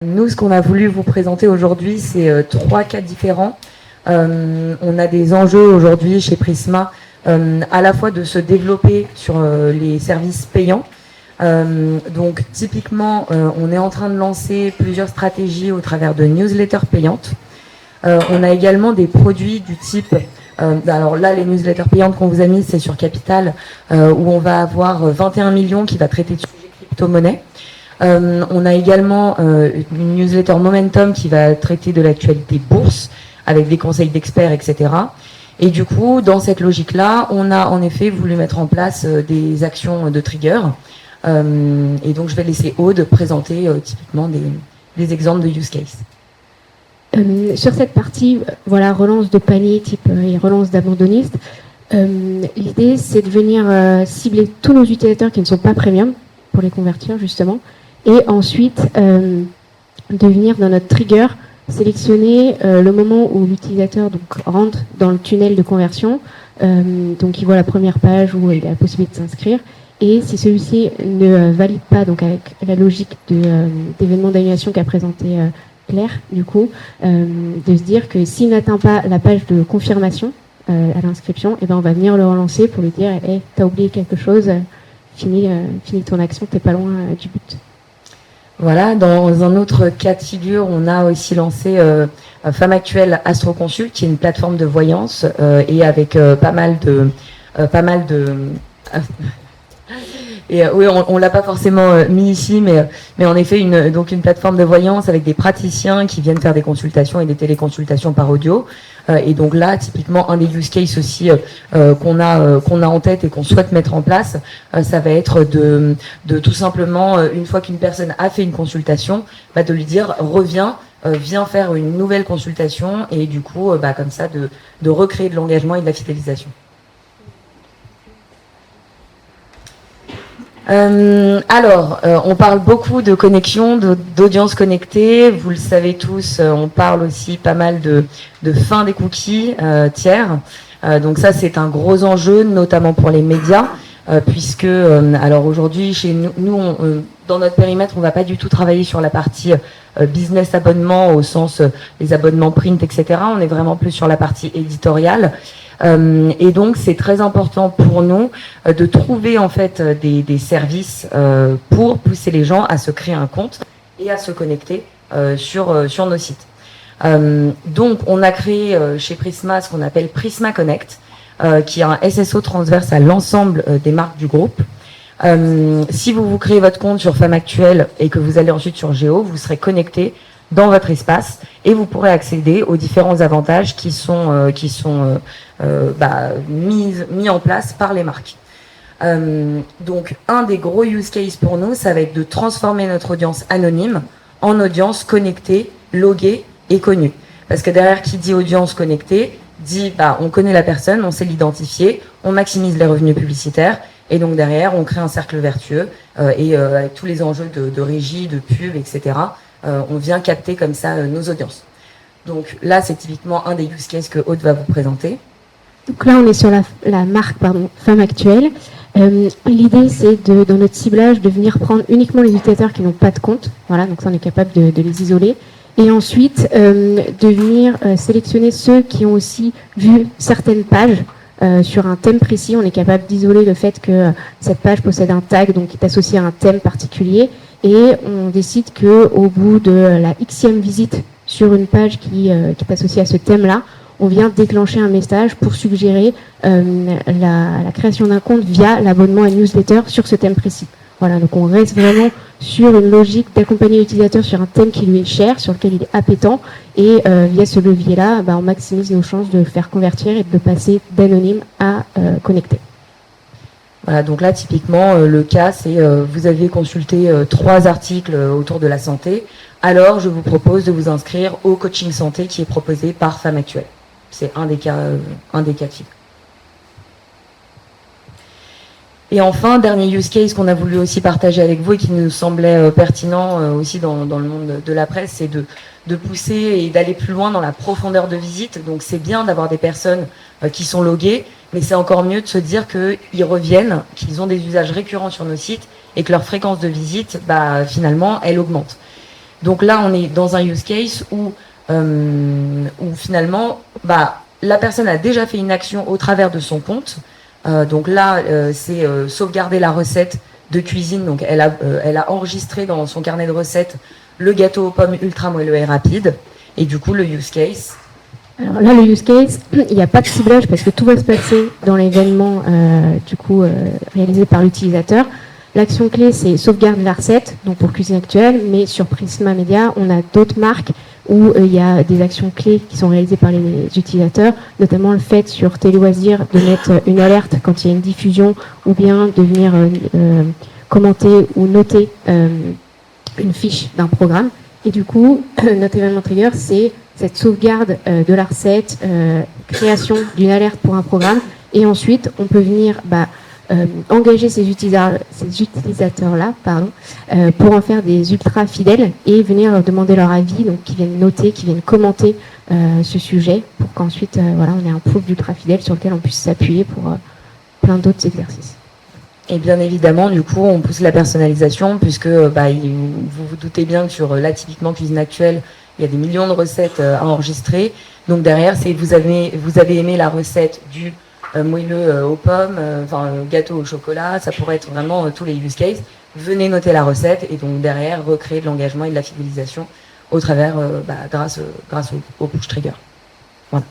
Nous, ce qu'on a voulu vous présenter aujourd'hui, c'est 3 cas différents. On a des enjeux aujourd'hui chez Prisma, à la fois de se développer sur les services payants. Donc typiquement, on est en train de lancer plusieurs stratégies au travers de newsletters payantes. On a également des produits du type... alors là, les newsletters payantes qu'on vous a mis, c'est sur Capital, où on va avoir 21 millions qui va traiter de sujets crypto-monnaie. On a également une newsletter Momentum qui va traiter de l'actualité bourse avec des conseils d'experts, etc. Et du coup, dans cette logique-là, on a en effet voulu mettre en place des actions de trigger. Et donc, je vais laisser Aude présenter typiquement des exemples de use case. Sur cette partie, voilà, relance de panier type et relance d'abandonnistes, l'idée c'est de venir cibler tous nos utilisateurs qui ne sont pas premium pour les convertir justement. Et ensuite, de venir dans notre trigger, sélectionner le moment où l'utilisateur donc, rentre dans le tunnel de conversion. Donc il voit la première page où il a la possibilité de s'inscrire. Et si celui-ci ne valide pas, donc avec la logique d'événement d'annulation qu'a présenté Claire, du coup, de se dire que s'il n'atteint pas la page de confirmation à l'inscription, et ben on va venir le relancer pour lui dire hey, t'as oublié quelque chose, finis ton action, t'es pas loin du but. Voilà, dans un autre cas de figure, on a aussi lancé Femme Actuelle Astroconsult, qui est une plateforme de voyance et avec pas mal de et oui, on l'a pas forcément mis ici, mais en effet une plateforme de voyance avec des praticiens qui viennent faire des consultations et des téléconsultations par audio. Et donc là, typiquement, un des use cases aussi qu'on a en tête et qu'on souhaite mettre en place, ça va être de tout simplement, une fois qu'une personne a fait une consultation, de lui dire reviens, viens faire une nouvelle consultation et du coup, comme ça, de recréer de l'engagement et de la fidélisation. On parle beaucoup de connexion, d'audience connectée. Vous le savez tous, on parle aussi pas mal de fin des cookies tiers. Donc ça, c'est un gros enjeu, notamment pour les médias, puisque alors aujourd'hui, chez nous dans notre périmètre, on va pas du tout travailler sur la partie business abonnement au sens les abonnements print, etc. On est vraiment plus sur la partie éditoriale. Et donc c'est très important pour nous de trouver en fait des services pour pousser les gens à se créer un compte et à se connecter sur nos sites. Donc on a créé chez Prisma ce qu'on appelle Prisma Connect, qui est un SSO transverse à l'ensemble des marques du groupe. Si vous créez votre compte sur Femme Actuelle et que vous allez ensuite sur Géo, vous serez connecté dans votre espace et vous pourrez accéder aux différents avantages qui sont mis en place par les marques. Donc un des gros use cases pour nous, ça va être de transformer notre audience anonyme en audience connectée, loguée et connue. Parce que derrière qui dit audience connectée, dit on connaît la personne, on sait l'identifier, on maximise les revenus publicitaires et donc derrière on crée un cercle vertueux et avec tous les enjeux de régie, de pub, etc. On vient capter comme ça nos audiences. Donc là, c'est typiquement un des use cases que Aude va vous présenter. Donc là, on est sur la marque Femme Actuelle. L'idée, c'est dans notre ciblage, de venir prendre uniquement les utilisateurs qui n'ont pas de compte. Voilà, donc ça, on est capable de les isoler. Et ensuite, de venir sélectionner ceux qui ont aussi vu certaines pages sur un thème précis. On est capable d'isoler le fait que cette page possède un tag, donc qui est associé à un thème particulier. Et on décide qu'au bout de la xème visite sur une page qui est associée à ce thème-là, on vient déclencher un message pour suggérer la création d'un compte via l'abonnement à newsletter sur ce thème précis. Voilà, donc on reste vraiment sur une logique d'accompagner l'utilisateur sur un thème qui lui est cher, sur lequel il est appétent, et via ce levier-là, on maximise nos chances de le faire convertir et de le passer d'anonyme à connecté. Voilà, donc là, typiquement, le cas, c'est vous avez consulté 3 articles autour de la santé. Alors, je vous propose de vous inscrire au coaching santé qui est proposé par Femme Actuelle. C'est un des cas de figure. Et enfin, dernier use case qu'on a voulu aussi partager avec vous et qui nous semblait pertinent aussi dans le monde de la presse, c'est de pousser et d'aller plus loin dans la profondeur de visite. Donc c'est bien d'avoir des personnes qui sont loguées, mais c'est encore mieux de se dire qu'ils reviennent, qu'ils ont des usages récurrents sur nos sites et que leur fréquence de visite, finalement, elle augmente. Donc là, on est dans un use case où finalement, la personne a déjà fait une action au travers de son compte. Donc là, c'est sauvegarder la recette de cuisine. Donc elle a enregistré dans son carnet de recettes le gâteau aux pommes ultra moelleux et rapide. Et du coup, le use case. Alors là, le use case, il n'y a pas de ciblage parce que tout va se passer dans l'événement réalisé par l'utilisateur. L'action clé, c'est sauvegarde la recette, donc pour Cuisine Actuelle, mais sur Prisma Media, on a d'autres marques où il y a des actions clés qui sont réalisées par les utilisateurs, notamment le fait sur Téléloisirs de mettre une alerte quand il y a une diffusion ou bien de venir commenter ou noter une fiche d'un programme. Et du coup, notre événement trigger, c'est cette sauvegarde de la recette, création d'une alerte pour un programme, et ensuite on peut venir engager ces utilisateurs-là pour en faire des ultra fidèles et venir leur demander leur avis, donc qui viennent noter, qui viennent commenter ce sujet, pour qu'ensuite on ait un pool d'ultra fidèles sur lequel on puisse s'appuyer pour plein d'autres exercices. Et bien évidemment, du coup, on pousse la personnalisation, puisque vous vous doutez bien que sur typiquement Cuisine Actuelle, il y a des millions de recettes à enregistrer. Donc derrière, c'est vous avez aimé la recette du moelleux aux pommes, gâteau au chocolat, ça pourrait être vraiment tous les use cases. Venez noter la recette et donc derrière recréer de l'engagement et de la fidélisation au travers grâce au push trigger. Voilà.